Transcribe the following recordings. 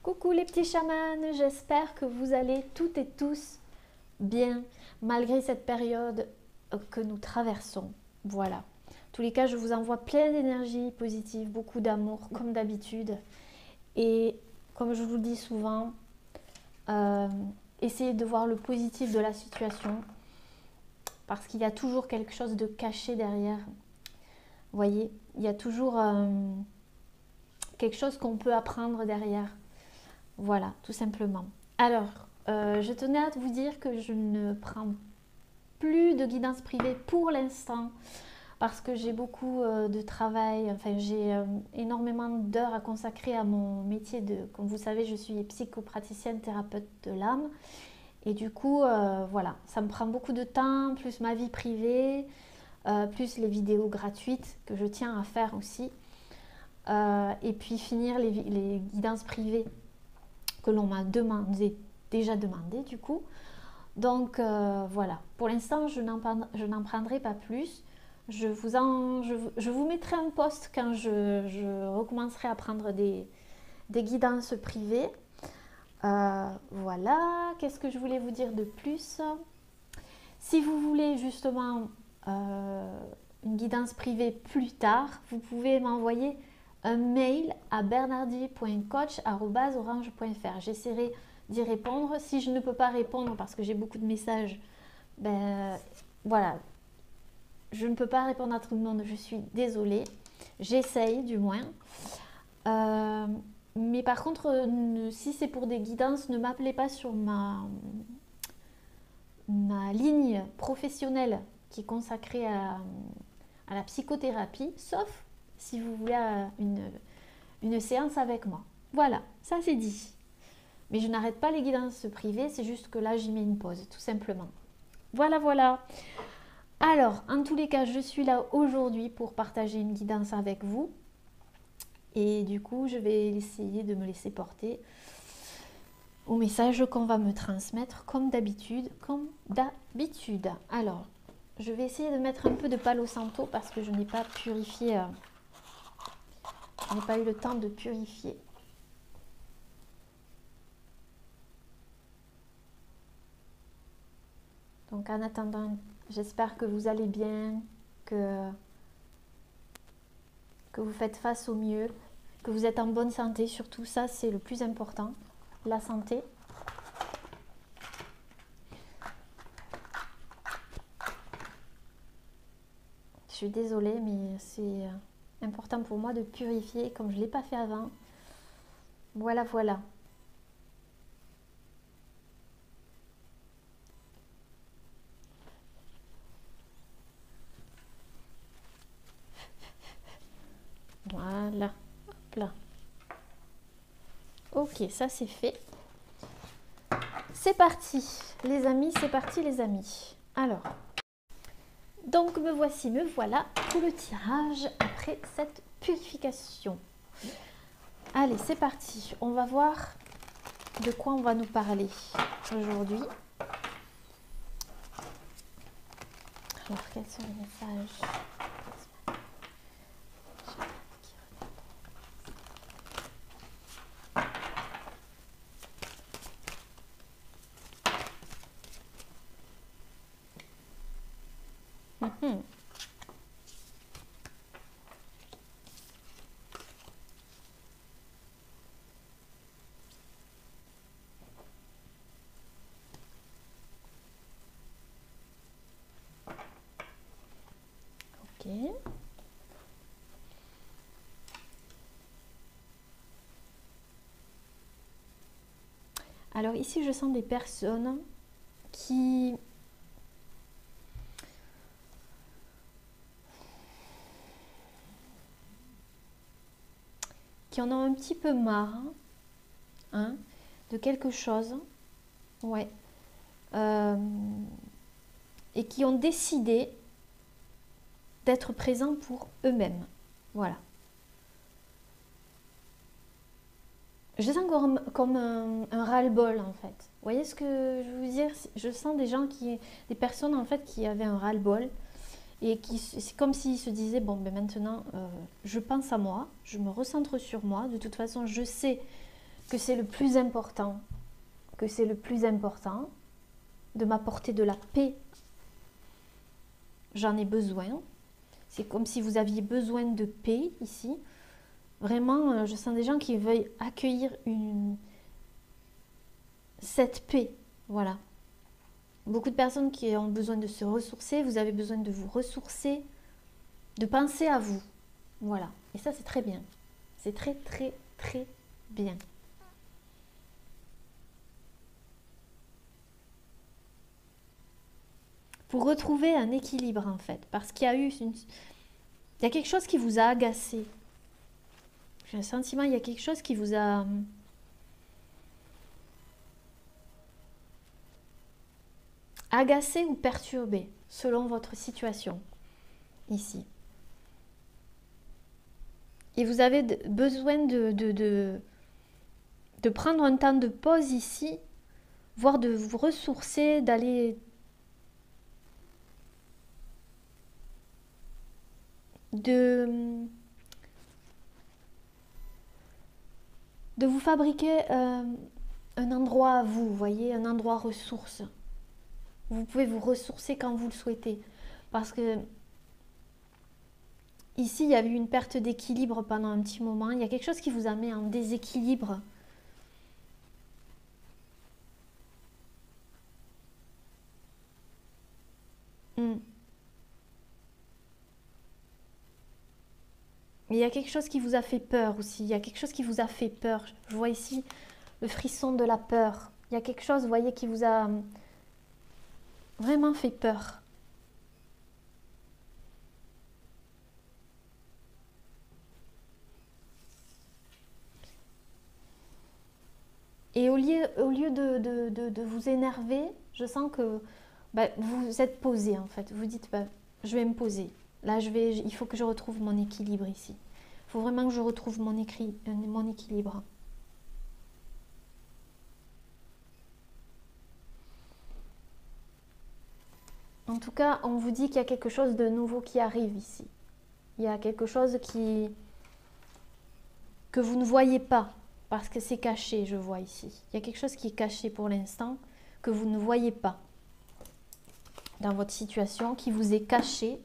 Coucou les petits chamans, j'espère que vous allez toutes et tous bien malgré cette période que nous traversons. Voilà. En tous les cas, je vous envoie plein d'énergie positive, beaucoup d'amour comme d'habitude. Et comme je vous le dis souvent, essayez de voir le positif de la situation parce qu'il y a toujours quelque chose de caché derrière. Vous voyez, il y a toujours quelque chose qu'on peut apprendre derrière. Voilà, tout simplement. Alors, je tenais à vous dire que je ne prends plus de guidance privée pour l'instant parce que j'ai beaucoup de travail, enfin j'ai énormément d'heures à consacrer à mon métier de, comme vous savez, je suis psychopraticienne, thérapeute de l'âme et du coup, voilà, ça me prend beaucoup de temps, plus ma vie privée, plus les vidéos gratuites que je tiens à faire aussi et puis finir les guidances privées que l'on m'a déjà demandé du coup. Donc voilà, pour l'instant je n'en prendrai pas plus. Je vous mettrai un post quand je recommencerai à prendre des guidances privées. Voilà, qu'est-ce que je voulais vous dire de plus? Si vous voulez justement une guidance privée plus tard, vous pouvez m'envoyer un mail à bernardi.coach@orange.fr. J'essaierai d'y répondre. Si je ne peux pas répondre parce que j'ai beaucoup de messages, ben voilà, je ne peux pas répondre à tout le monde, je suis désolée. J'essaye du moins. Mais par contre, si c'est pour des guidances, ne m'appelez pas sur ma ligne professionnelle qui est consacrée à la psychothérapie, sauf si vous voulez une séance avec moi. Voilà, ça c'est dit. Mais je n'arrête pas les guidances privées, c'est juste que là j'y mets une pause, tout simplement. Voilà, voilà. Alors, en tous les cas, je suis là aujourd'hui pour partager une guidance avec vous. Et du coup, je vais essayer de me laisser porter au message qu'on va me transmettre comme d'habitude. Alors, je vais essayer de mettre un peu de Palo Santo parce que je n'ai pas purifié, je n'ai pas eu le temps de purifier. Donc en attendant, j'espère que vous allez bien, que vous faites face au mieux, que vous êtes en bonne santé, surtout ça c'est le plus important, la santé. Je suis désolée mais c'est important pour moi de purifier comme je ne l'ai pas fait avant. Voilà, voilà. Voilà, hop là. Ok, ça c'est fait. C'est parti, les amis, c'est parti les amis. Alors, donc me voici, me voilà pour le tirage après cette purification. Allez, c'est parti. On va voir de quoi on va nous parler aujourd'hui. Alors, quels sont les messages ? Ok. Alors ici, je sens des personnes qui en ont un petit peu marre hein, de quelque chose. Ouais. Et qui ont décidé d'être présents pour eux-mêmes. Voilà. Je sens comme un ras-le-bol en fait. Vous voyez ce que je veux dire? Je sens des personnes en fait qui avaient un ras-le-bol et c'est comme s'ils se disaient bon ben maintenant je pense à moi, je me recentre sur moi. De toute façon je sais que c'est le plus important, de m'apporter de la paix. J'en ai besoin. C'est comme si vous aviez besoin de paix ici. Vraiment, je sens des gens qui veulent accueillir cette paix. Voilà. Beaucoup de personnes qui ont besoin de se ressourcer. Vous avez besoin de vous ressourcer, de penser à vous. Voilà. Et ça, c'est très bien. C'est très, très, très bien. Pour retrouver un équilibre, en fait. Parce qu'il y a eu il y a quelque chose qui vous a agacé. J'ai un sentiment, il y a quelque chose qui vous a agacé ou perturbé, selon votre situation, ici. Et vous avez besoin de prendre un temps de pause ici, voire de vous ressourcer, d'aller de vous fabriquer un endroit à vous, voyez, un endroit ressource. Vous pouvez vous ressourcer quand vous le souhaitez. Parce que ici, il y a eu une perte d'équilibre pendant un petit moment. Il y a quelque chose qui vous a mis en déséquilibre. Mais il y a quelque chose qui vous a fait peur aussi. Il y a quelque chose qui vous a fait peur. Je vois ici le frisson de la peur. Il y a quelque chose, vous voyez, qui vous a vraiment fait peur. Et au lieu de vous énerver, je sens que vous êtes posé en fait. Vous dites, je vais me poser. Là, il faut que je retrouve mon équilibre ici. Il faut vraiment que je retrouve mon équilibre. En tout cas, on vous dit qu'il y a quelque chose de nouveau qui arrive ici. Il y a quelque chose que vous ne voyez pas, parce que c'est caché, je vois ici. Il y a quelque chose qui est caché pour l'instant, que vous ne voyez pas dans votre situation, qui vous est caché.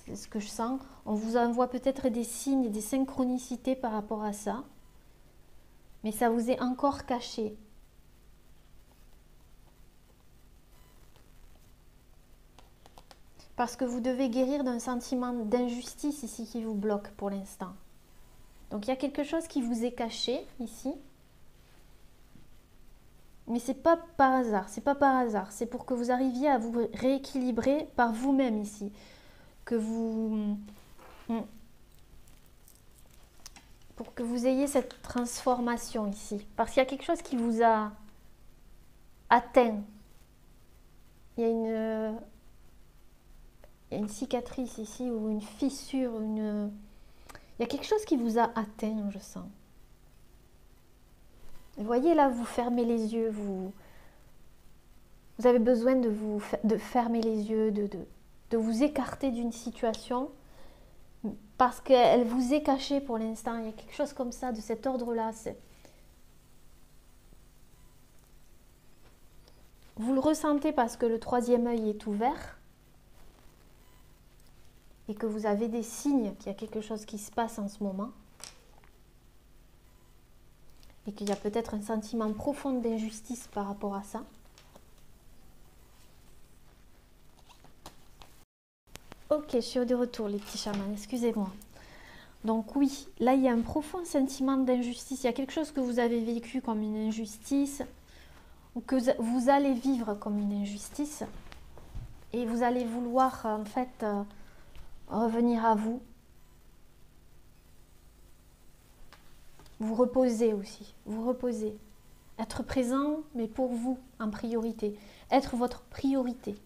C'est ce que je sens. On vous envoie peut-être des signes, des synchronicités par rapport à ça. Mais ça vous est encore caché. Parce que vous devez guérir d'un sentiment d'injustice ici qui vous bloque pour l'instant. Donc il y a quelque chose qui vous est caché ici. Mais c'est pas par hasard, c'est pas par hasard. C'est pour que vous arriviez à vous rééquilibrer par vous-même ici. Pour que vous ayez cette transformation ici. Parce qu'il y a quelque chose qui vous a atteint. Il y a une cicatrice ici ou une fissure, il y a quelque chose qui vous a atteint, je sens. Vous voyez là, vous fermez les yeux, vous avez besoin de fermer les yeux, de vous écarter d'une situation parce qu'elle vous est cachée pour l'instant. Il y a quelque chose comme ça, de cet ordre-là. Vous le ressentez parce que le troisième œil est ouvert et que vous avez des signes qu'il y a quelque chose qui se passe en ce moment. Et qu'il y a peut-être un sentiment profond d'injustice par rapport à ça. Ok, je suis de retour les petits chamans, excusez-moi. Donc oui, là il y a un profond sentiment d'injustice. Il y a quelque chose que vous avez vécu comme une injustice ou que vous allez vivre comme une injustice. Et vous allez vouloir en fait revenir à vous. Vous reposez aussi, vous reposez. Être présent, mais pour vous, en priorité. Être votre priorité.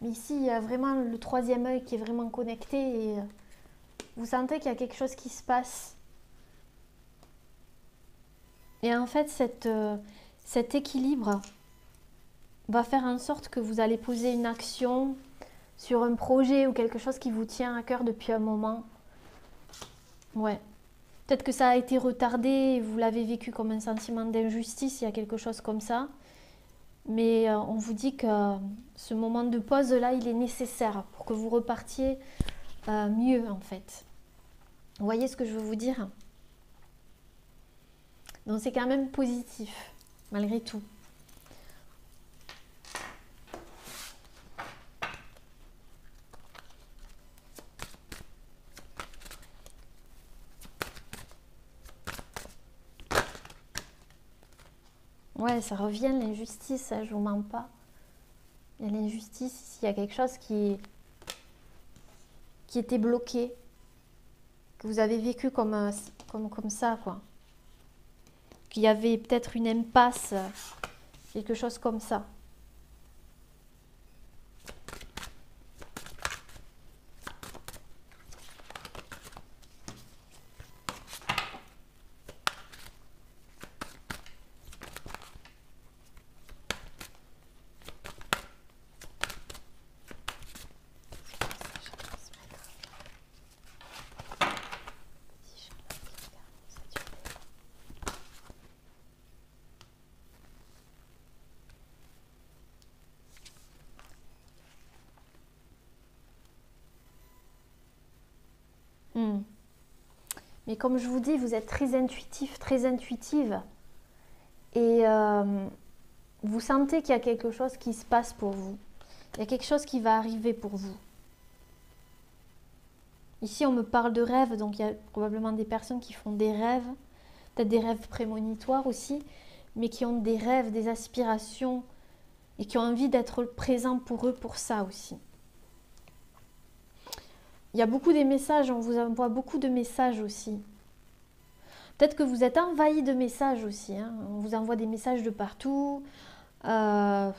Mais ici, il y a vraiment le troisième œil qui est vraiment connecté et vous sentez qu'il y a quelque chose qui se passe. Et en fait, cet équilibre va faire en sorte que vous allez poser une action sur un projet ou quelque chose qui vous tient à cœur depuis un moment. Ouais. Peut-être que ça a été retardé et vous l'avez vécu comme un sentiment d'injustice, il y a quelque chose comme ça. Mais on vous dit que ce moment de pause là, il est nécessaire pour que vous repartiez mieux en fait. Vous voyez ce que je veux vous dire? Donc c'est quand même positif, malgré tout. Ouais, ça revient l'injustice, ça, je vous mens pas. Il y a l'injustice ici, il y a quelque chose qui était bloqué, que vous avez vécu comme ça, quoi. Qu'il y avait peut-être une impasse, quelque chose comme ça. Mais comme je vous dis, vous êtes très intuitif, très intuitive. Et vous sentez qu'il y a quelque chose qui se passe pour vous. Il y a quelque chose qui va arriver pour vous. Ici, on me parle de rêves, donc il y a probablement des personnes qui font des rêves, peut-être des rêves prémonitoires aussi, mais qui ont des rêves, des aspirations, et qui ont envie d'être présents pour eux pour ça aussi. Il y a beaucoup de messages, on vous envoie beaucoup de messages aussi. Peut-être que vous êtes envahi de messages aussi, hein. On vous envoie des messages de partout. Mais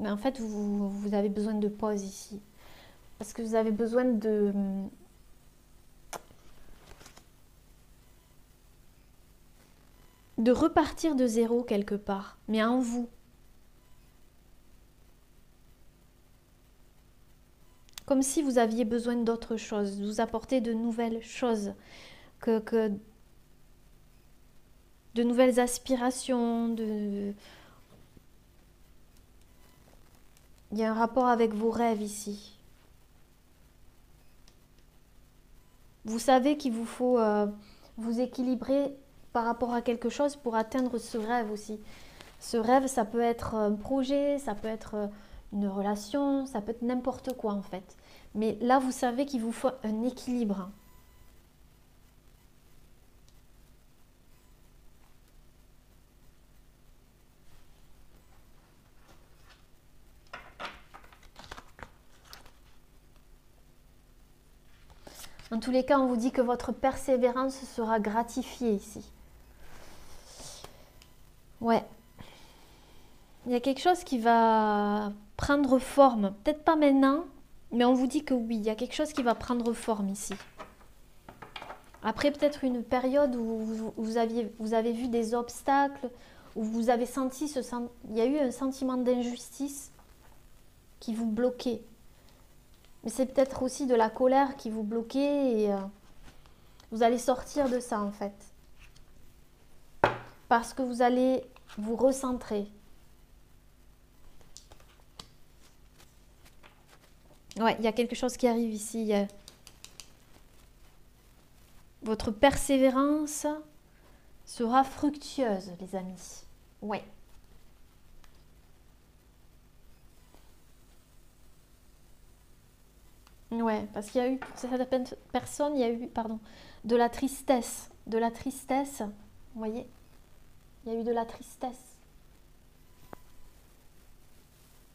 en fait, vous avez besoin de pause ici. Parce que vous avez besoin de repartir de zéro quelque part, mais en vous. Comme si vous aviez besoin d'autre chose, de vous apporter de nouvelles choses, de nouvelles aspirations, il y a un rapport avec vos rêves ici. Vous savez qu'il vous faut vous équilibrer par rapport à quelque chose pour atteindre ce rêve aussi. Ce rêve, ça peut être un projet, ça peut être une relation, ça peut être n'importe quoi en fait. Mais là, vous savez qu'il vous faut un équilibre. En tous les cas, on vous dit que votre persévérance sera gratifiée ici. Ouais. Il y a quelque chose qui va prendre forme. Peut-être pas maintenant, mais on vous dit que oui, il y a quelque chose qui va prendre forme ici. Après peut-être une période où vous avez vu des obstacles, où vous avez senti il y a eu un sentiment d'injustice qui vous bloquait. Mais c'est peut-être aussi de la colère qui vous bloquait et vous allez sortir de ça en fait. Parce que vous allez vous recentrer. Ouais, il y a quelque chose qui arrive ici. Votre persévérance sera fructueuse, les amis. Ouais. Ouais, parce qu'il y a eu, pour certaines personnes, il y a eu, pardon, de la tristesse. De la tristesse, vous voyez? Il y a eu de la tristesse.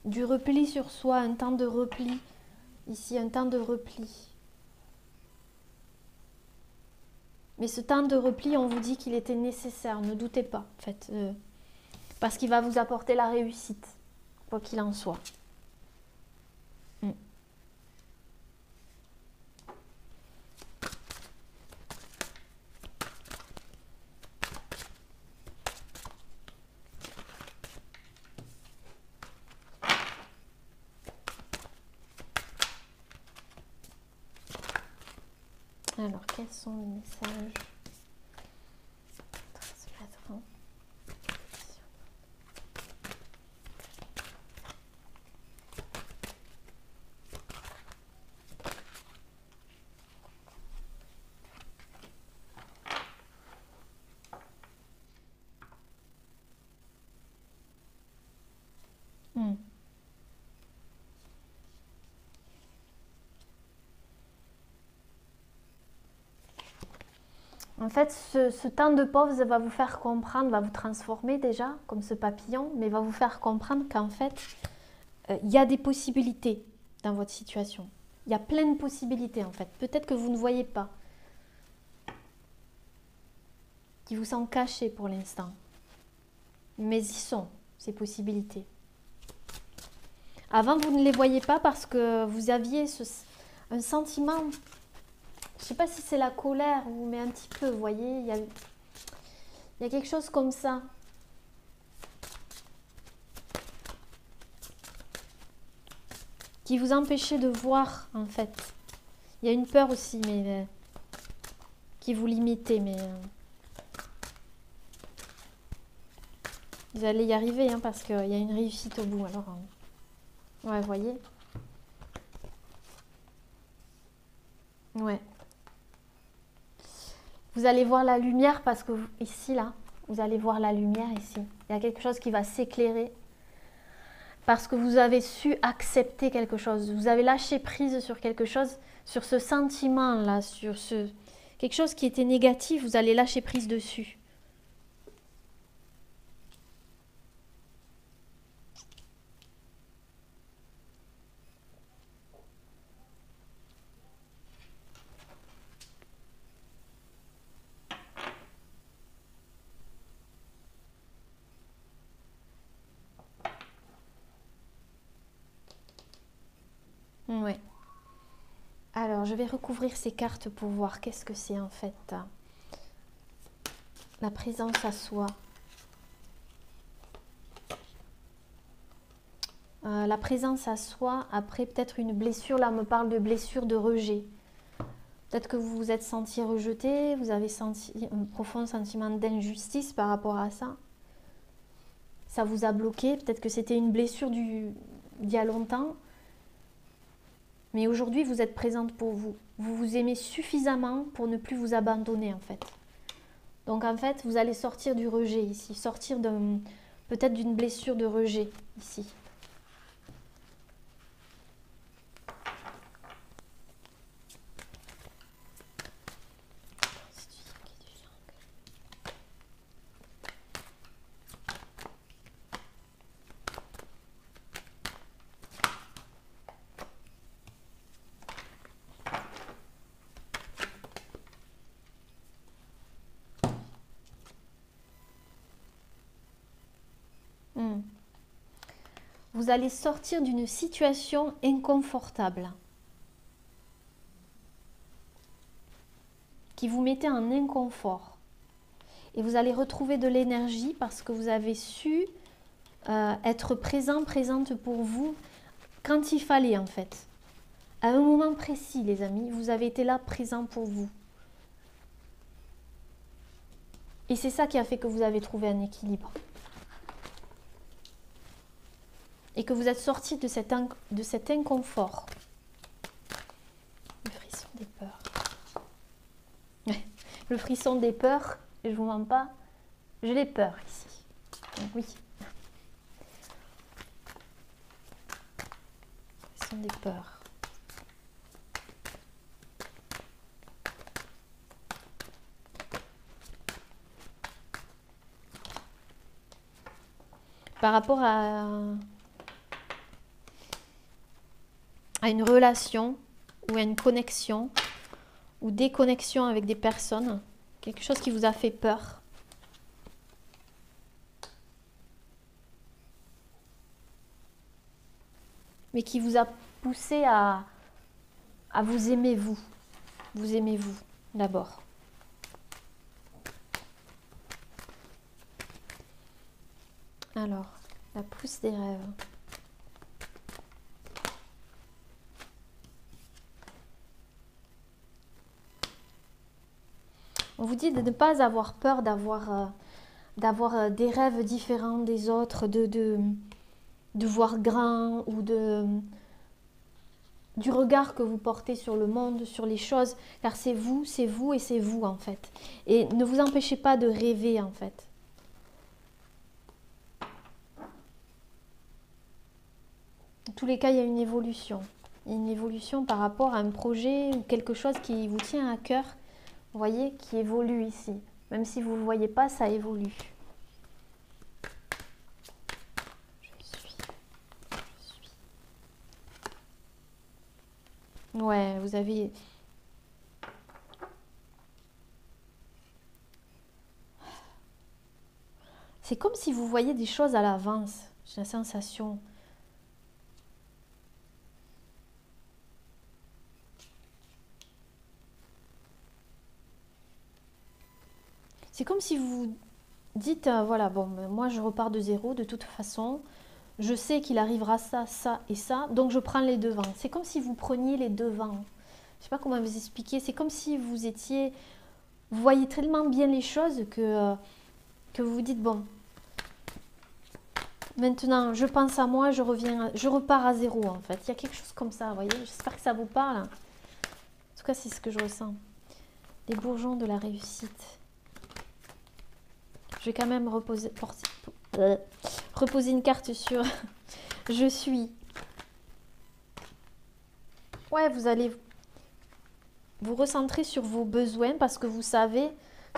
Du repli sur soi, un temps de repli. Ici, un temps de repli. Mais ce temps de repli, on vous dit qu'il était nécessaire, ne doutez pas, en fait. Parce qu'il va vous apporter la réussite, quoi qu'il en soit. Alors, quels sont les messages à transmettre? En fait, ce temps de pause va vous faire comprendre, va vous transformer déjà, comme ce papillon, mais va vous faire comprendre qu'en fait, il y a des possibilités dans votre situation. Il y a plein de possibilités en fait. Peut-être que vous ne voyez pas, qui vous sont cachées pour l'instant. Mais ils sont, ces possibilités. Avant, vous ne les voyiez pas parce que vous aviez un sentiment, je ne sais pas si c'est la colère, mais un petit peu, vous voyez, il y a quelque chose comme ça. Qui vous empêchait de voir, en fait. Il y a une peur aussi, mais qui vous limitait, mais vous allez y arriver, hein, parce qu'il y a une réussite au bout. Alors, ouais, vous voyez. Ouais. Vous allez voir la lumière parce que ici, là, vous allez voir la lumière ici. Il y a quelque chose qui va s'éclairer parce que vous avez su accepter quelque chose. Vous avez lâché prise sur quelque chose, sur ce sentiment-là, sur quelque chose qui était négatif, vous allez lâcher prise dessus. Ouais. Alors, je vais recouvrir ces cartes pour voir qu'est-ce que c'est en fait. La présence à soi. La présence à soi, après peut-être une blessure, là on me parle de blessure de rejet. Peut-être que vous vous êtes senti rejeté, vous avez senti un profond sentiment d'injustice par rapport à ça. Ça vous a bloqué, peut-être que c'était une blessure d'il y a longtemps. Mais aujourd'hui, vous êtes présente pour vous. Vous vous aimez suffisamment pour ne plus vous abandonner en fait. Donc en fait, vous allez sortir du rejet ici, sortir peut-être d'une blessure de rejet ici. Vous allez sortir d'une situation inconfortable qui vous mettait en inconfort. Et vous allez retrouver de l'énergie parce que vous avez su être présente pour vous quand il fallait en fait. À un moment précis, les amis, vous avez été là présent pour vous. Et c'est ça qui a fait que vous avez trouvé un équilibre. Et que vous êtes sorti de cet inconfort. Le frisson des peurs. Le frisson des peurs, je ne vous mens pas, je l'ai peur ici. Donc, oui. Le frisson des peurs. Par rapport à une relation ou à une connexion ou déconnexion avec des personnes, quelque chose qui vous a fait peur. Mais qui vous a poussé à vous aimer vous. Vous aimez vous d'abord. Alors, la pousse des rêves. On vous dit de ne pas avoir peur d'avoir des rêves différents des autres, de voir grand ou du regard que vous portez sur le monde, sur les choses, car c'est vous et c'est vous en fait. Et ne vous empêchez pas de rêver en fait. En tous les cas, il y a une évolution. Il y a une évolution par rapport à un projet ou quelque chose qui vous tient à cœur, vous voyez, qui évolue ici. Même si vous ne le voyez pas, ça évolue. Ouais, vous avez... C'est comme si vous voyez des choses à l'avance. J'ai la sensation. C'est comme si vous dites, voilà, bon, moi je repars de zéro de toute façon. Je sais qu'il arrivera ça, ça et ça, donc je prends les devants. C'est comme si vous preniez les devants. Je sais pas comment vous expliquer. C'est comme si vous étiez... Vous voyez tellement bien les choses que vous vous dites, bon, maintenant je pense à moi, je reviens, je repars à zéro en fait. Il y a quelque chose comme ça, vous voyez. J'espère que ça vous parle. En tout cas, c'est ce que je ressens. Les bourgeons de la réussite. Je vais quand même reposer une carte sur je suis. Ouais, vous allez vous recentrer sur vos besoins parce que vous savez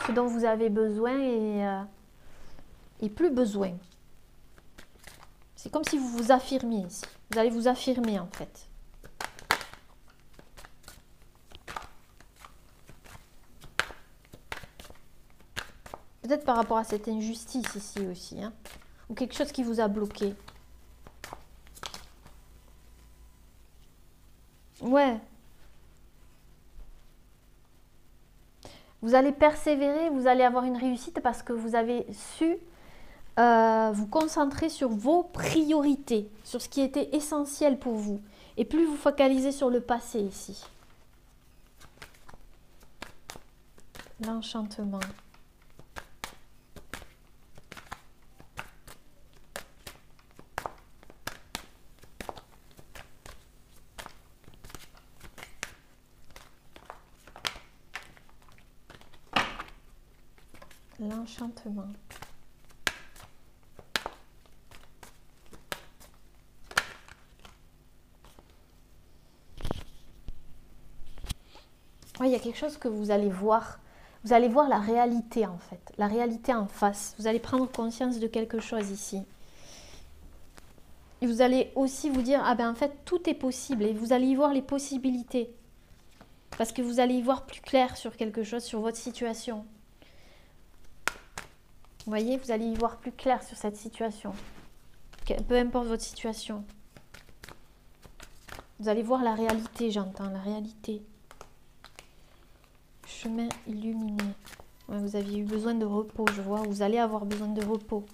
ce dont vous avez besoin et plus besoin. C'est comme si vous vous affirmiez ici. Vous allez vous affirmer en fait. Peut-être par rapport à cette injustice ici aussi, hein, ou quelque chose qui vous a bloqué. Ouais. Vous allez persévérer, vous allez avoir une réussite parce que vous avez su vous concentrer sur vos priorités, sur ce qui était essentiel pour vous. Et plus vous focalisez sur le passé ici. L'enchantement. L'enchantement. Ouais, il y a quelque chose que vous allez voir. Vous allez voir la réalité en fait. La réalité en face. Vous allez prendre conscience de quelque chose ici. Et vous allez aussi vous dire, ah ben en fait tout est possible. Et vous allez y voir les possibilités. Parce que vous allez y voir plus clair sur quelque chose, sur votre situation. Vous voyez, vous allez y voir plus clair sur cette situation. Peu importe votre situation. Vous allez voir la réalité, j'entends, la réalité. Chemin illuminé. Ouais, vous aviez eu besoin de repos, je vois. Vous allez avoir besoin de repos.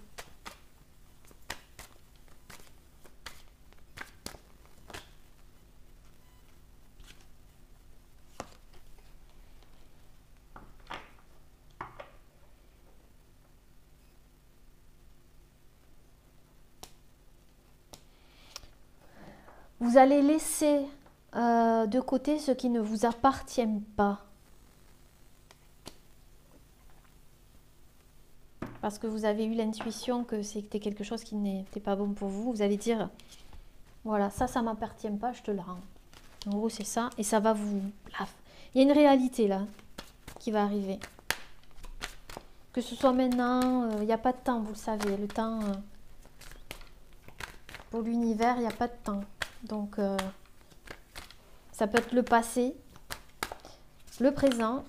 Vous allez laisser de côté ce qui ne vous appartient pas. Parce que vous avez eu l'intuition que c'était quelque chose qui n'était pas bon pour vous. Vous allez dire, voilà, ça m'appartient pas, je te le rends. En gros, c'est ça. Et ça va vous... Il y a une réalité là qui va arriver. Que ce soit maintenant, il n'y a pas de temps, vous le savez. Le temps, pour l'univers, il n'y a pas de temps. Donc, ça peut être le passé, le présent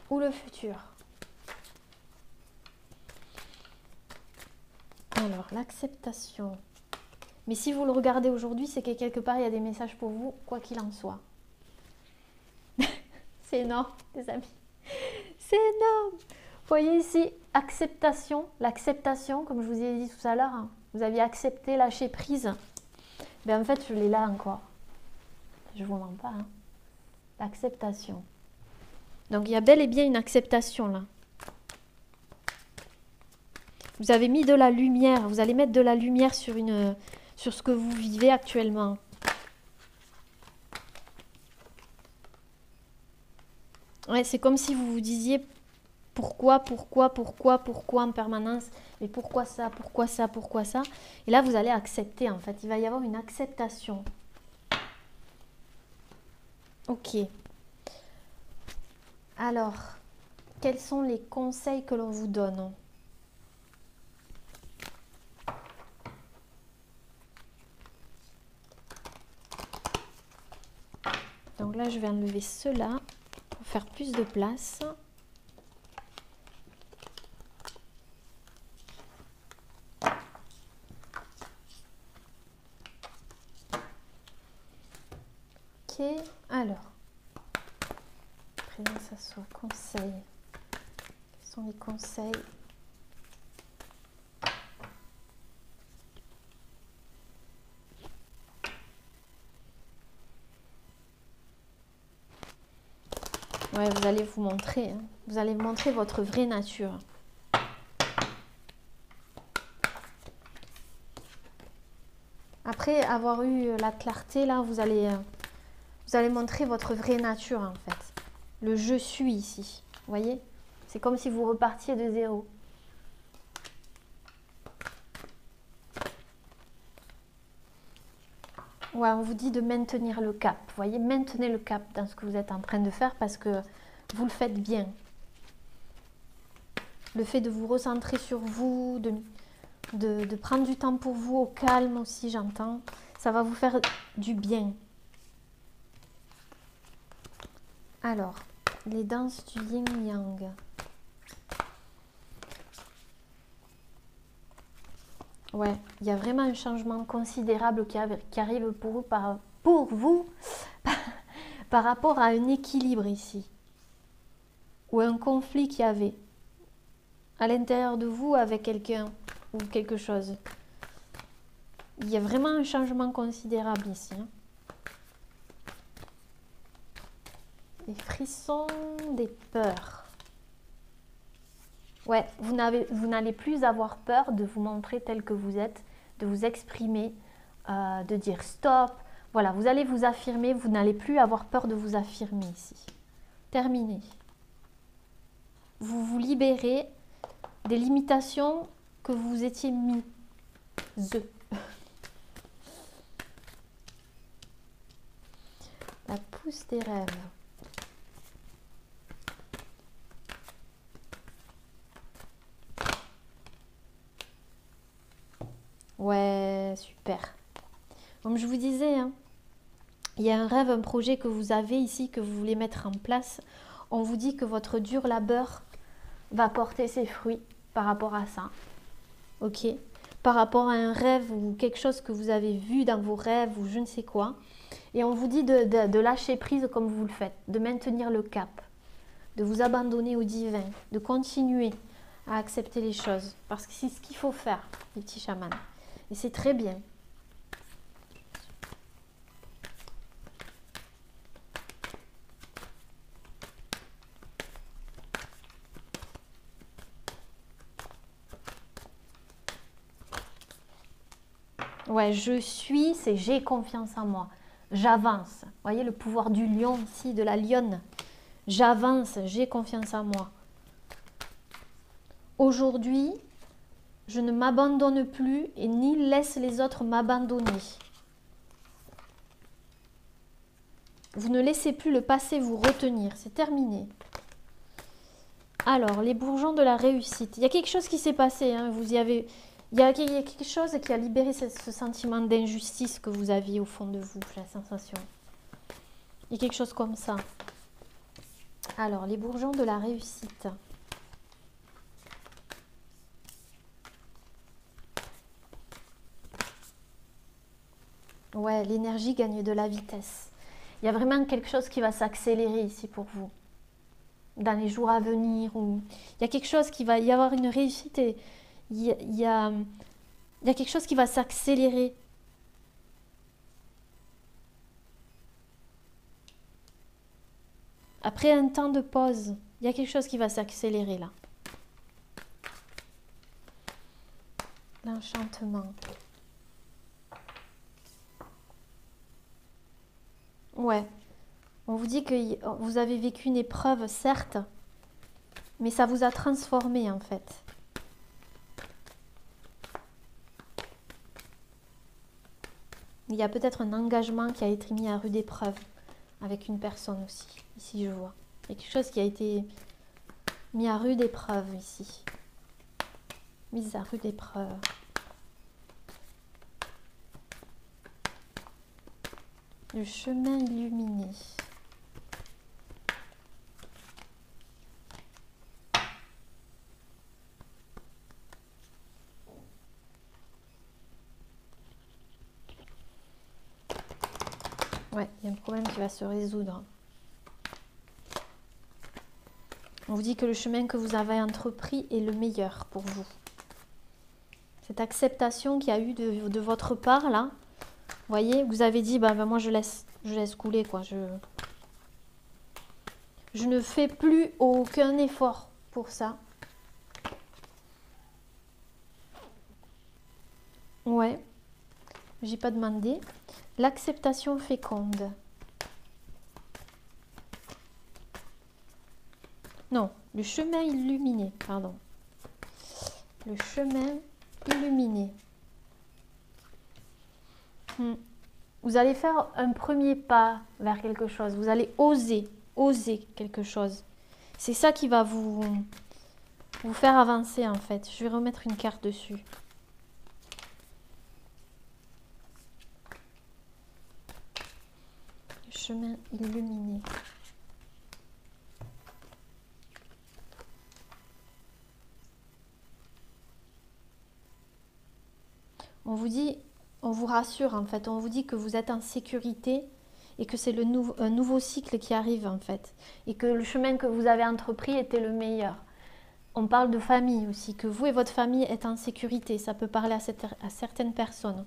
ou le futur. Alors, l'acceptation. Mais si vous le regardez aujourd'hui, c'est que quelque part, il y a des messages pour vous, quoi qu'il en soit. C'est énorme, les amis. C'est énorme. Vous voyez ici, acceptation. L'acceptation, comme je vous ai dit tout à l'heure, hein, vous aviez accepté, lâché prise. Ben en fait, je l'ai là encore. Je ne vous mens pas. Hein. L'acceptation. Donc, il y a bel et bien une acceptation là. Vous avez mis de la lumière. Vous allez mettre de la lumière sur ce que vous vivez actuellement. Ouais, c'est comme si vous vous disiez pourquoi en permanence. Mais pourquoi ça, pourquoi ça, pourquoi ça. Et là, vous allez accepter en fait. Il va y avoir une acceptation. Ok. Alors, quels sont les conseils que l'on vous donne? Donc là, je vais enlever cela pour faire plus de place. Ok, alors, présent, ça soit conseil. Quels sont les conseils? Ouais, vous allez vous montrer. Hein. Vous allez montrer votre vraie nature. Après avoir eu la clarté, là, vous allez montrer votre vraie nature, en fait. Le je suis ici. Vous voyez? C'est comme si vous repartiez de zéro. Ouais, on vous dit de maintenir le cap. Vous voyez, maintenez le cap dans ce que vous êtes en train de faire parce que vous le faites bien. Le fait de vous recentrer sur vous, de prendre du temps pour vous, au calme aussi, j'entends. Ça va vous faire du bien. Alors, les danses du yin-yang. Ouais, il y a vraiment un changement considérable qui arrive pour vous par rapport à un équilibre ici. Ou un conflit qu'il y avait à l'intérieur de vous avec quelqu'un ou quelque chose. Il y a vraiment un changement considérable ici. Hein. Des frissons, des peurs. Ouais, vous n'allez plus avoir peur de vous montrer tel que vous êtes, de vous exprimer, de dire stop. Voilà, vous allez vous affirmer, vous n'allez plus avoir peur de vous affirmer ici. Terminé. Vous vous libérez des limitations que vous vous étiez mis. La pousse des rêves. Ouais, super. Comme je vous disais, hein, il y a un rêve, un projet que vous avez ici, que vous voulez mettre en place. On vous dit que votre dur labeur va porter ses fruits par rapport à ça. Ok? Par rapport à un rêve ou quelque chose que vous avez vu dans vos rêves ou je ne sais quoi. Et on vous dit de lâcher prise comme vous le faites, de maintenir le cap, de vous abandonner au divin, de continuer à accepter les choses. Parce que c'est ce qu'il faut faire, les petits chamans. Et c'est très bien. Ouais, je suis, c'est j'ai confiance en moi. J'avance. Vous voyez le pouvoir du lion ici, de la lionne. J'avance, j'ai confiance en moi. Aujourd'hui, je ne m'abandonne plus et ni laisse les autres m'abandonner. Vous ne laissez plus le passé vous retenir. C'est terminé. Alors, les bourgeons de la réussite. Il y a quelque chose qui s'est passé. Hein, il y a quelque chose qui a libéré ce sentiment d'injustice que vous aviez au fond de vous, la sensation. Il y a quelque chose comme ça. Alors, les bourgeons de la réussite. Ouais, l'énergie gagne de la vitesse. Il y a vraiment quelque chose qui va s'accélérer ici pour vous. Dans les jours à venir. Il y a quelque chose qui va y avoir une réussite et il y a quelque chose qui va s'accélérer. Après un temps de pause, il y a quelque chose qui va s'accélérer là. L'enchantement. Ouais. On vous dit que vous avez vécu une épreuve, certes, mais ça vous a transformé en fait. Il y a peut-être un engagement qui a été mis à rude épreuve avec une personne aussi. Ici, je vois. Il y a quelque chose qui a été mis à rude épreuve ici. Mise à rude épreuve. Le chemin illuminé. Ouais, il y a un problème qui va se résoudre. On vous dit que le chemin que vous avez entrepris est le meilleur pour vous. Cette acceptation qu'il y a eu de votre part, là, vous voyez, vous avez dit, bah, moi je laisse couler, quoi. Je ne fais plus aucun effort pour ça. Ouais, j'ai pas demandé. L'acceptation féconde. Non, le chemin illuminé, pardon. Le chemin illuminé. Vous allez faire un premier pas vers quelque chose. Vous allez oser quelque chose. C'est ça qui va vous faire avancer en fait. Je vais remettre une carte dessus. Le chemin illuminé. On vous dit, on vous rassure en fait, on vous dit que vous êtes en sécurité et que c'est un nouveau cycle qui arrive en fait. Et que le chemin que vous avez entrepris était le meilleur. On parle de famille aussi, que vous et votre famille êtes en sécurité. Ça peut parler à certaines personnes.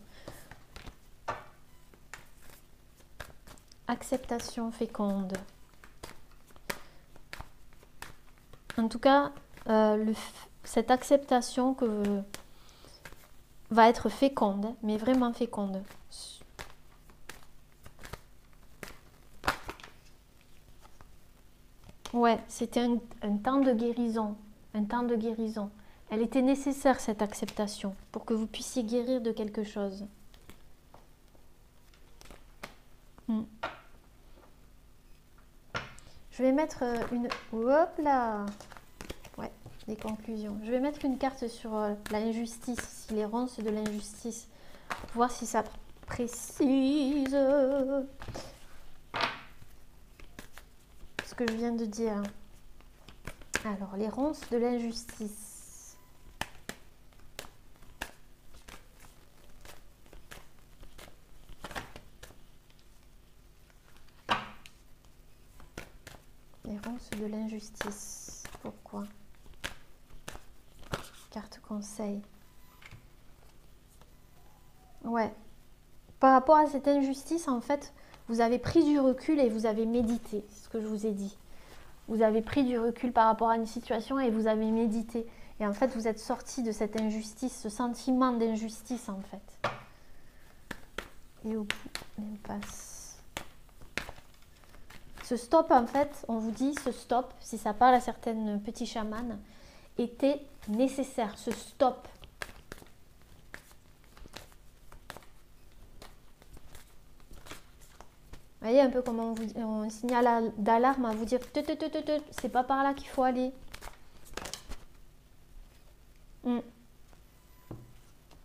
Acceptation féconde. En tout cas, cette acceptation va être féconde, mais vraiment féconde. Ouais, c'était un temps de guérison. Un temps de guérison. Elle était nécessaire, cette acceptation, pour que vous puissiez guérir de quelque chose. Je vais mettre une... Hop là! Ouais, des conclusions. Je vais mettre une carte sur l'injustice, les ronces de l'injustice. Pour voir si ça précise ce que je viens de dire. Alors, les ronces de l'injustice. Les ronces de l'injustice. Pourquoi? Carte conseil. Ouais. Par rapport à cette injustice, en fait, vous avez pris du recul et vous avez médité. C'est ce que je vous ai dit. Vous avez pris du recul par rapport à une situation et vous avez médité. Et en fait, vous êtes sorti de cette injustice, ce sentiment d'injustice, en fait. Et au bout, l'impasse. Ce stop, en fait, on vous dit, ce stop, si ça parle à certaines petits chamans, était nécessaire, ce stop. Vous voyez un peu comment on signale d'alarme à vous dire c'est pas par là qu'il faut aller.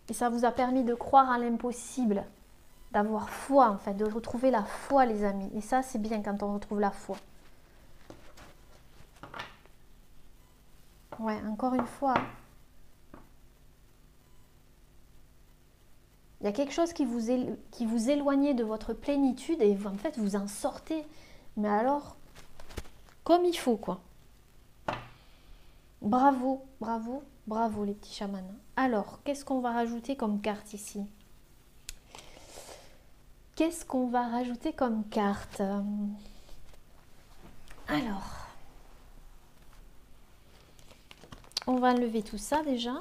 Et ça vous a permis de croire à l'impossible, d'avoir foi en fait, de retrouver la foi les amis. Et ça c'est bien quand on retrouve la foi. Ouais, encore une fois. Il y a quelque chose qui vous éloignait de votre plénitude et en fait vous en sortez. Mais alors, comme il faut quoi. Bravo, bravo, bravo les petits chamans. Alors, qu'est-ce qu'on va rajouter comme carte ici? Qu'est-ce qu'on va rajouter comme carte? Alors, on va enlever tout ça déjà.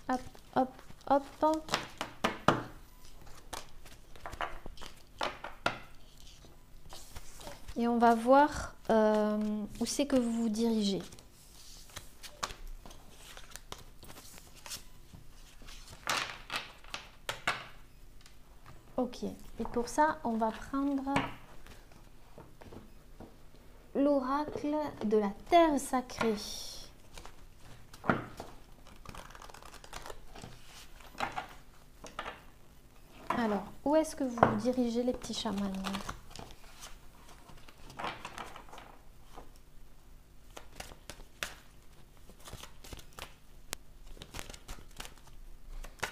Hop, hop, hop. Et on va voir où c'est que vous vous dirigez. Ok, et pour ça, on va prendre l'oracle de la terre sacrée. Alors, où est-ce que vous vous dirigez les petits chamans?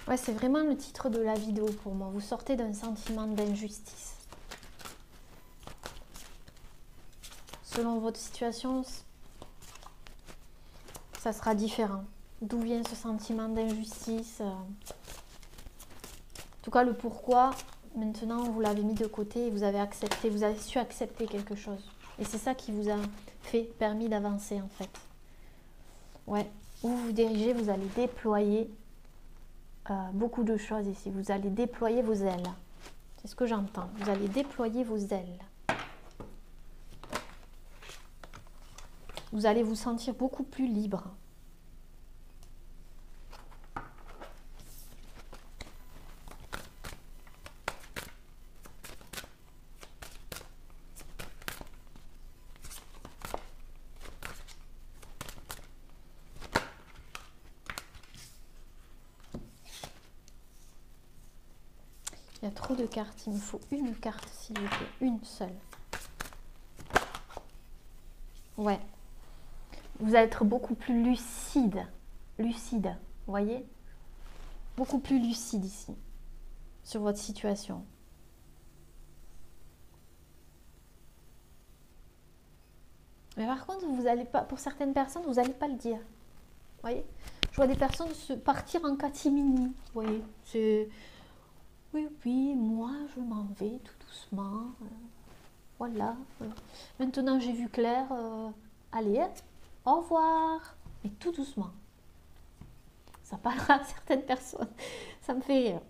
Ouais, c'est vraiment le titre de la vidéo pour moi. Vous sortez d'un sentiment d'injustice. Selon votre situation, ça sera différent. D'où vient ce sentiment d'injustice? En tout cas, le pourquoi, maintenant, vous l'avez mis de côté et vous avez accepté, vous avez su accepter quelque chose. Et c'est ça qui vous a permis d'avancer, en fait. Ouais, où vous vous dirigez, vous allez déployer beaucoup de choses ici. Vous allez déployer vos ailes. C'est ce que j'entends. Vous allez déployer vos ailes. Vous allez vous sentir beaucoup plus libre. Il y a trop de cartes. Il me faut une carte, s'il vous plaît. Une seule. Ouais. Vous allez être beaucoup plus lucide. Lucide, vous voyez? Beaucoup plus lucide ici, sur votre situation. Mais par contre, vous allez pas, pour certaines personnes, vous n'allez pas le dire. Vous voyez? Je vois des personnes partir en catimini. Vous voyez? C'est... Oui, moi, je m'en vais tout doucement. Voilà. Maintenant, j'ai vu clair. Allez, au revoir. Mais tout doucement. Ça parlera à certaines personnes. Ça me fait rire.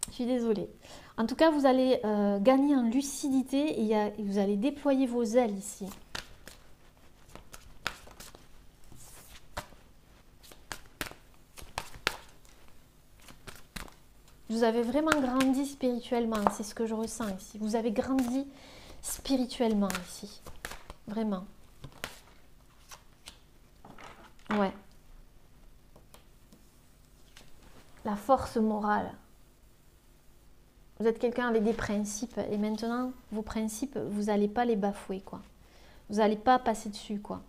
Je suis désolée. En tout cas, vous allez gagner en lucidité et vous allez déployer vos ailes ici. Vous avez vraiment grandi spirituellement. C'est ce que je ressens ici. Vous avez grandi spirituellement ici. Vraiment. Ouais. La force morale. Vous êtes quelqu'un avec des principes et maintenant, vos principes, vous n'allez pas les bafouer, quoi. Vous n'allez pas passer dessus, quoi.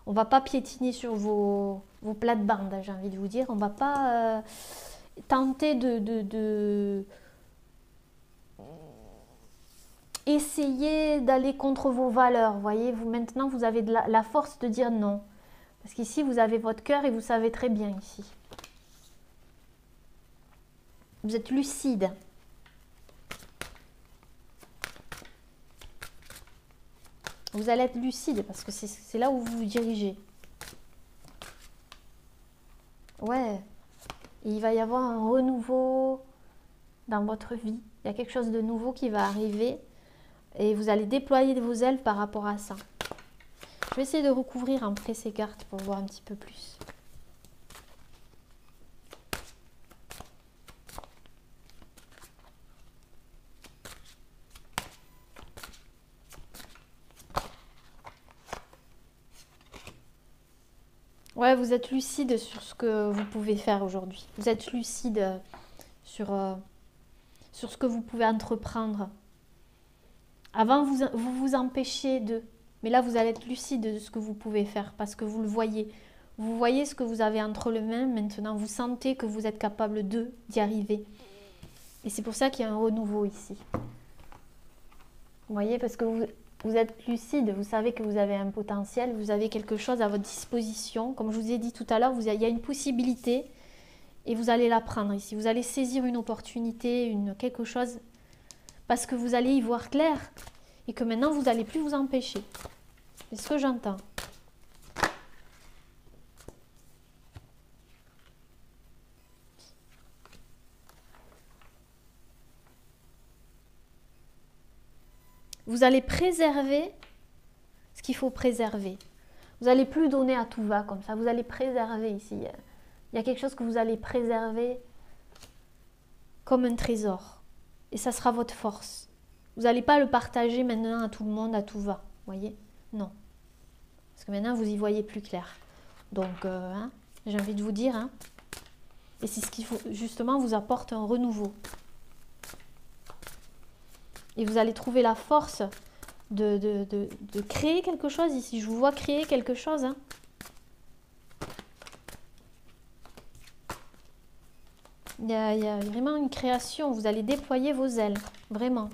On va pas piétiner sur vos plates-bandes, j'ai envie de vous dire. On va pas tenter de essayer d'aller contre vos valeurs, voyez. Vous, maintenant, vous avez de la force de dire non. Parce qu'ici, vous avez votre cœur et vous savez très bien ici. Vous êtes lucide. Vous allez être lucide parce que c'est là où vous vous dirigez. Ouais. Et il va y avoir un renouveau dans votre vie. Il y a quelque chose de nouveau qui va arriver. Et vous allez déployer vos ailes par rapport à ça. Je vais essayer de recouvrir après ces cartes pour voir un petit peu plus. Ouais, vous êtes lucide sur ce que vous pouvez faire aujourd'hui. Vous êtes lucide sur ce que vous pouvez entreprendre. Avant, vous vous empêchiez de... Mais là, vous allez être lucide de ce que vous pouvez faire parce que vous le voyez. Vous voyez ce que vous avez entre les mains. Maintenant, vous sentez que vous êtes capable d'y arriver. Et c'est pour ça qu'il y a un renouveau ici. Vous voyez, parce que vous êtes lucide, vous savez que vous avez un potentiel, vous avez quelque chose à votre disposition. Comme je vous ai dit tout à l'heure, il y a une possibilité et vous allez la prendre ici. Vous allez saisir une opportunité, quelque chose, parce que vous allez y voir clair et que maintenant vous n'allez plus vous empêcher. C'est ce que j'entends. Vous allez préserver ce qu'il faut préserver. Vous n'allez plus donner à tout va comme ça. Vous allez préserver ici. Il y a quelque chose que vous allez préserver comme un trésor. Et ça sera votre force. Vous n'allez pas le partager maintenant à tout le monde, à tout va. Voyez? Non. Parce que maintenant, vous y voyez plus clair. Donc, j'ai envie de vous dire. Et c'est ce qui justement vous apporte un renouveau. Et vous allez trouver la force de créer quelque chose ici. Je vous vois créer quelque chose. Il y a vraiment une création. Vous allez déployer vos ailes. Vraiment.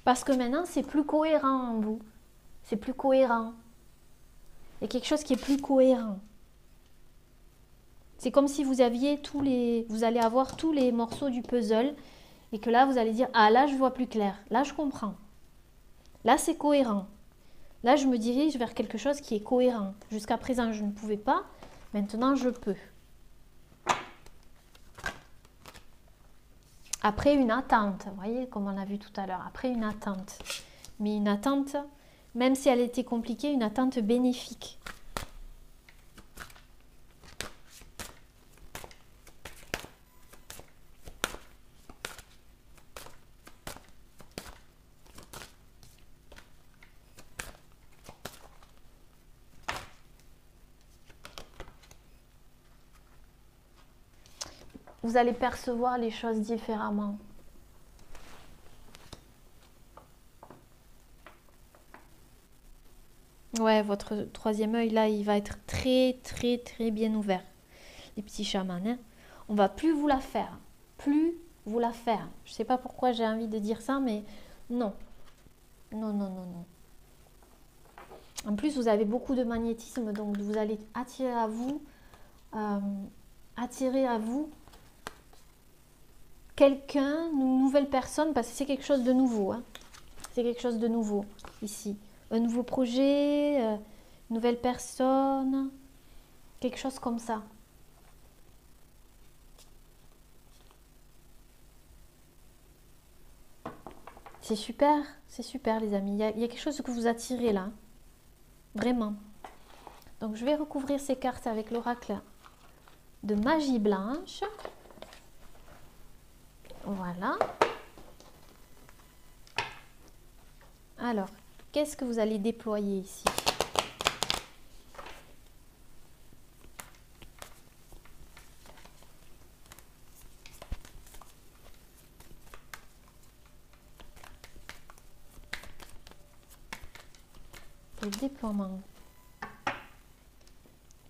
Parce que maintenant, c'est plus cohérent en vous. C'est plus cohérent. Il y a quelque chose qui est plus cohérent. C'est comme si vous aviez vous allez avoir tous les morceaux du puzzle et que là, vous allez dire, ah là, je vois plus clair. Là, je comprends. Là, c'est cohérent. Là, je me dirige vers quelque chose qui est cohérent. Jusqu'à présent, je ne pouvais pas. Maintenant, je peux. Après une attente, vous voyez, comme on a vu tout à l'heure, après une attente. Mais une attente, même si elle était compliquée, une attente bénéfique. Vous allez percevoir les choses différemment. Ouais, votre troisième œil, là, il va être très, très, très bien ouvert. Les petits chamans, on va plus vous la faire. Plus vous la faire. Je ne sais pas pourquoi j'ai envie de dire ça, mais non. Non, non, non, non. En plus, vous avez beaucoup de magnétisme, donc vous allez attirer à vous quelqu'un, une nouvelle personne, parce que c'est quelque chose de nouveau. C'est quelque chose de nouveau ici. Un nouveau projet, une nouvelle personne, quelque chose comme ça. C'est super les amis. Il y a quelque chose que vous attirez là. Vraiment. Donc je vais recouvrir ces cartes avec l'oracle de magie blanche. Voilà. Alors, qu'est-ce que vous allez déployer ici? Le déploiement.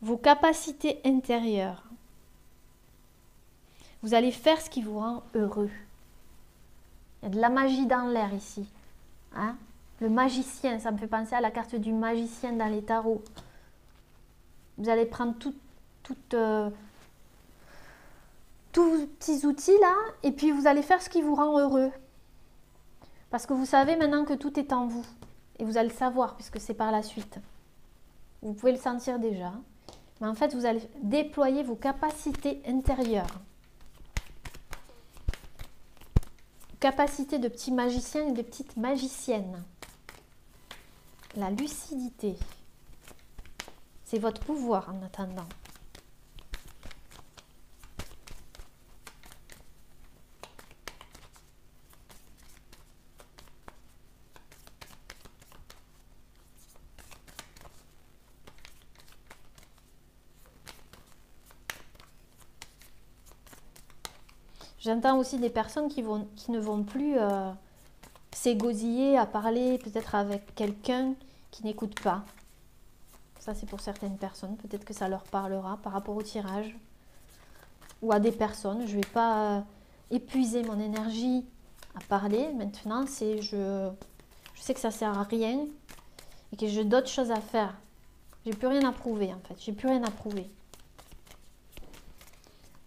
Vos capacités intérieures. Vous allez faire ce qui vous rend heureux. Il y a de la magie dans l'air ici. Le magicien, ça me fait penser à la carte du magicien dans les tarots. Vous allez prendre tous vos petits outils là, et puis vous allez faire ce qui vous rend heureux. Parce que vous savez maintenant que tout est en vous. Et vous allez le savoir, puisque c'est par la suite. Vous pouvez le sentir déjà. Mais en fait, vous allez déployer vos capacités intérieures. Capacité de petits magiciens et de petites magiciennes. La lucidité. C'est votre pouvoir en attendant. J'entends aussi des personnes qui ne vont plus s'égosiller à parler peut-être avec quelqu'un qui n'écoute pas. Ça, c'est pour certaines personnes. Peut-être que ça leur parlera par rapport au tirage. Ou à des personnes. Je ne vais pas épuiser mon énergie à parler. Maintenant, je sais que ça ne sert à rien et que j'ai d'autres choses à faire. J'ai plus rien à prouver en fait. J'ai plus rien à prouver.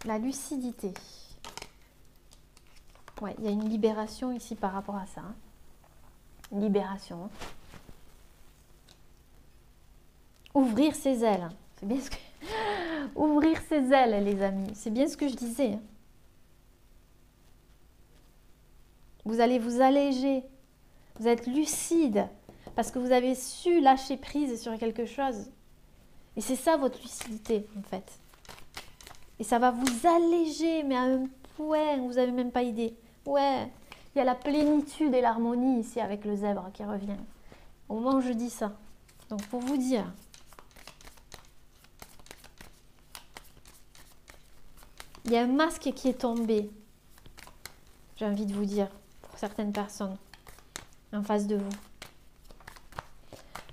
La lucidité. Ouais, il y a une libération ici par rapport à ça. Hein. Une libération. Hein. Ouvrir ses ailes. C'est bien ce que... Ouvrir ses ailes, les amis. C'est bien ce que je disais. Hein. Vous allez vous alléger. Vous êtes lucide. Parce que vous avez su lâcher prise sur quelque chose. Et c'est ça votre lucidité, en fait. Et ça va vous alléger, mais à un point, vous n'avez même pas idée. Ouais, il y a la plénitude et l'harmonie ici avec le zèbre qui revient. Au moment où je dis ça. Donc, pour vous dire... Il y a un masque qui est tombé. J'ai envie de vous dire, pour certaines personnes, en face de vous.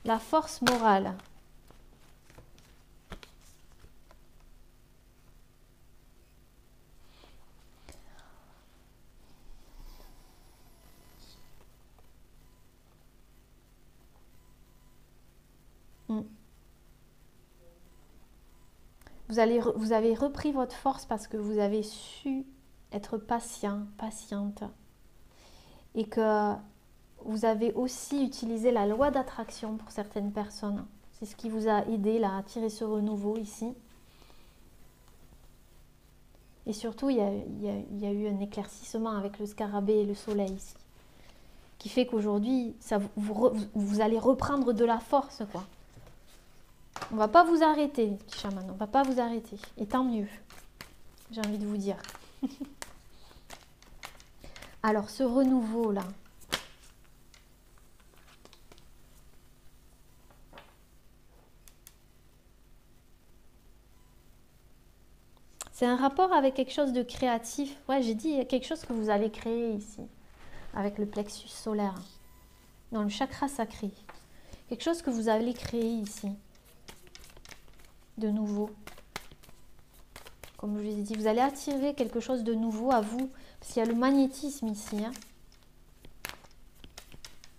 La force morale. Vous avez repris votre force parce que vous avez su être patient, patiente. Et que vous avez aussi utilisé la loi d'attraction pour certaines personnes. C'est ce qui vous a aidé là, à attirer ce renouveau ici. Et surtout, il y a eu un éclaircissement avec le scarabée et le soleil ici. Qui fait qu'aujourd'hui, vous allez reprendre de la force, quoi. On va pas vous arrêter, petit chaman, on va pas vous arrêter. Et tant mieux, j'ai envie de vous dire. Alors, ce renouveau-là, c'est un rapport avec quelque chose de créatif. Ouais, j'ai dit, il y a quelque chose que vous allez créer ici, avec le plexus solaire, dans le chakra sacré. Quelque chose que vous allez créer ici, de nouveau. Comme je vous ai dit, vous allez attirer quelque chose de nouveau à vous, parce qu'il y a le magnétisme ici. Hein.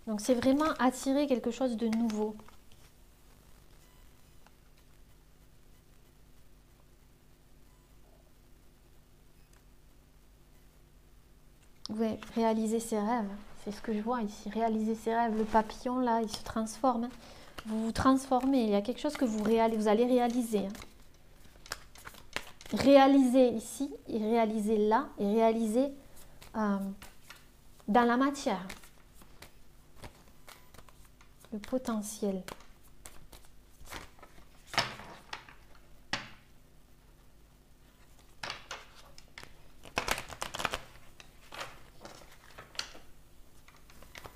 Donc c'est vraiment attirer quelque chose de nouveau. Vous réaliser ses rêves, c'est ce que je vois ici. Réaliser ses rêves, le papillon là, il se transforme. Hein. Vous vous transformez, il y a quelque chose que vous allez réaliser. Hein. Réaliser ici, et réaliser là, et réaliser dans la matière. Le potentiel.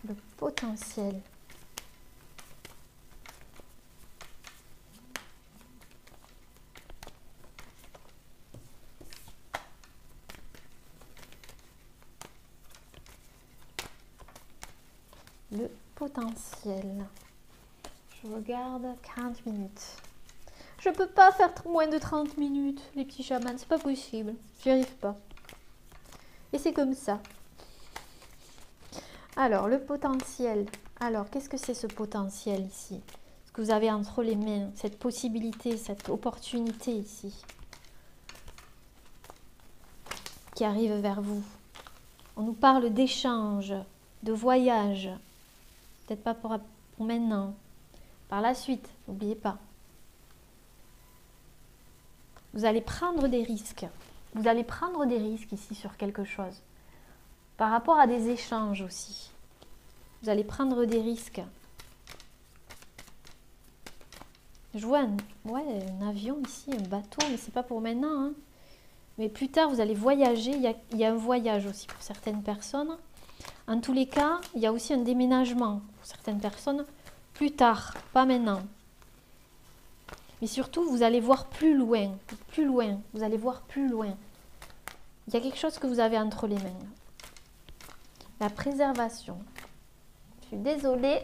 Le potentiel. Le potentiel. Je regarde 40 minutes. Je peux pas faire moins de 30 minutes, les petits chamans, c'est pas possible. J'y arrive pas. Et c'est comme ça. Alors, le potentiel. Alors, qu'est-ce que c'est ce potentiel ici? Ce que vous avez entre les mains, cette possibilité, cette opportunité ici, qui arrive vers vous. On nous parle d'échange, de voyage. Peut-être pas pour maintenant. Par la suite, n'oubliez pas. Vous allez prendre des risques. Vous allez prendre des risques ici sur quelque chose. Par rapport à des échanges aussi. Vous allez prendre des risques. Je vois un avion ici, un bateau, mais c'est pas pour maintenant. Hein. Mais plus tard, vous allez voyager. Il y a un voyage aussi pour certaines personnes. En tous les cas, il y a aussi un déménagement pour certaines personnes. Plus tard, pas maintenant. Mais surtout, vous allez voir plus loin. Plus loin. Vous allez voir plus loin. Il y a quelque chose que vous avez entre les mains. La préservation. Je suis désolée.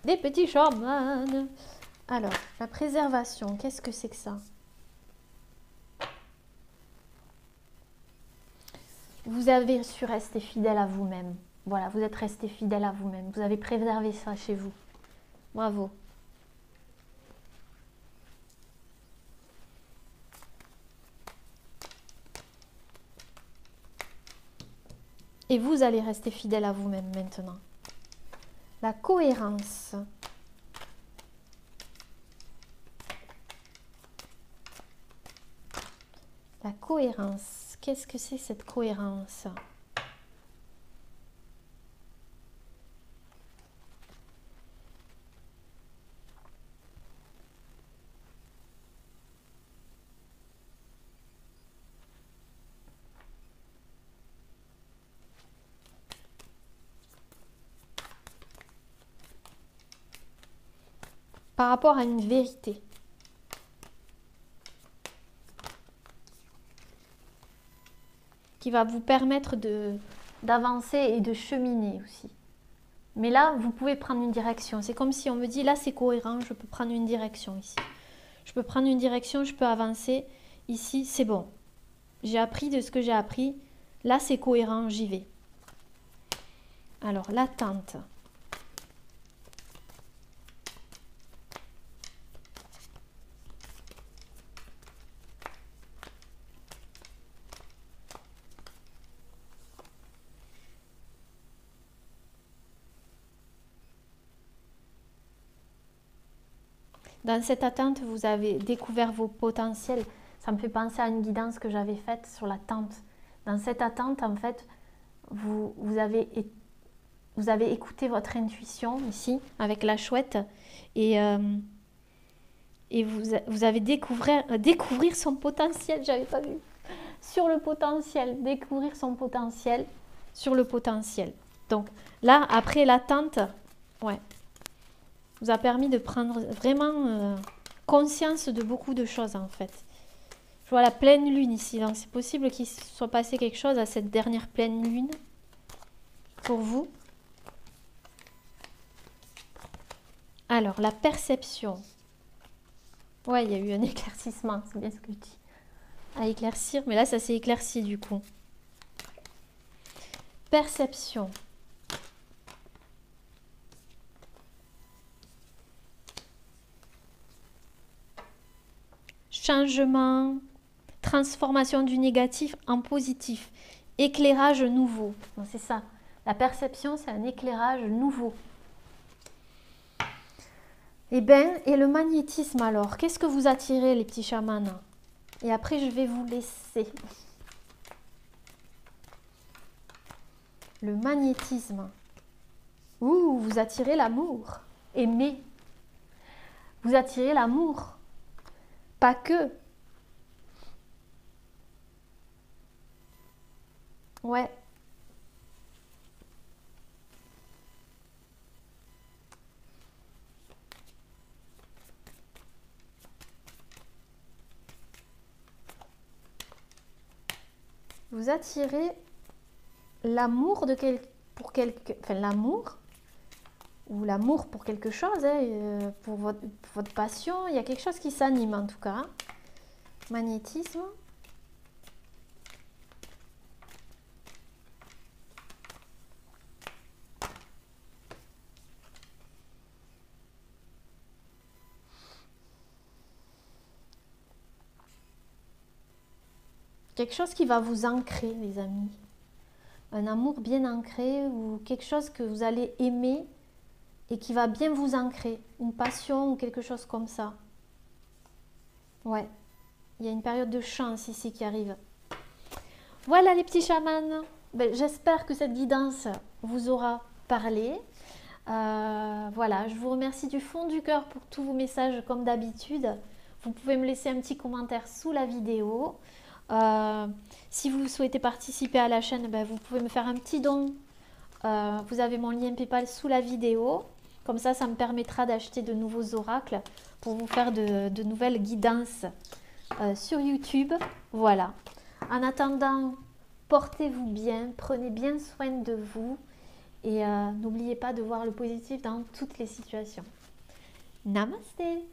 Des petits chamans. Alors, la préservation, qu'est-ce que c'est que ça? Vous avez su rester fidèle à vous-même. Voilà, vous êtes resté fidèle à vous-même. Vous avez préservé ça chez vous. Bravo. Et vous allez rester fidèle à vous-même maintenant. La cohérence. La cohérence. Qu'est-ce que c'est cette cohérence? Par rapport à une vérité. Qui va vous permettre d'avancer et de cheminer aussi. Mais là, vous pouvez prendre une direction. C'est comme si on me dit, là c'est cohérent, je peux prendre une direction ici. Je peux prendre une direction, je peux avancer. Ici, c'est bon. J'ai appris de ce que j'ai appris. Là, c'est cohérent, j'y vais. Alors, l'attente. Dans cette attente, vous avez découvert vos potentiels. Ça me fait penser à une guidance que j'avais faite sur l'attente. Dans cette attente, en fait, vous avez écouté votre intuition ici, avec la chouette, et vous avez découvrir son potentiel, j'avais pas vu. Sur le potentiel, découvrir son potentiel sur le potentiel. Donc là, après l'attente, ouais, vous a permis de prendre vraiment conscience de beaucoup de choses en fait. Je vois la pleine lune ici, donc c'est possible qu'il soit passé quelque chose à cette dernière pleine lune pour vous. Alors, la perception. Ouais, il y a eu un éclaircissement, c'est bien ce que je dis. À éclaircir, mais là, ça s'est éclairci du coup. Perception. Changement, transformation du négatif en positif. Éclairage nouveau. C'est ça. La perception, c'est un éclairage nouveau. Eh bien, et le magnétisme alors, qu'est-ce que vous attirez les petits chamans? Et après, je vais vous laisser. Le magnétisme. Ouh, vous attirez l'amour. Aimer. Vous attirez l'amour. Pas que. Ouais. Vous attirez l'amour de l'amour ou l'amour pour quelque chose, hein, pour votre passion. Il y a quelque chose qui s'anime en tout cas. Hein. Magnétisme. Quelque chose qui va vous ancrer, les amis. Un amour bien ancré ou quelque chose que vous allez aimer et qui va bien vous ancrer. Une passion ou quelque chose comme ça. Ouais. Il y a une période de chance ici qui arrive. Voilà les petits chamans. Ben, j'espère que cette guidance vous aura parlé. Voilà, je vous remercie du fond du cœur pour tous vos messages comme d'habitude. Vous pouvez me laisser un petit commentaire sous la vidéo. Si vous souhaitez participer à la chaîne, ben, vous pouvez me faire un petit don. Vous avez mon lien PayPal sous la vidéo. Comme ça me permettra d'acheter de nouveaux oracles pour vous faire de nouvelles guidances sur YouTube. Voilà. En attendant, portez-vous bien, prenez bien soin de vous et n'oubliez pas de voir le positif dans toutes les situations. Namasté!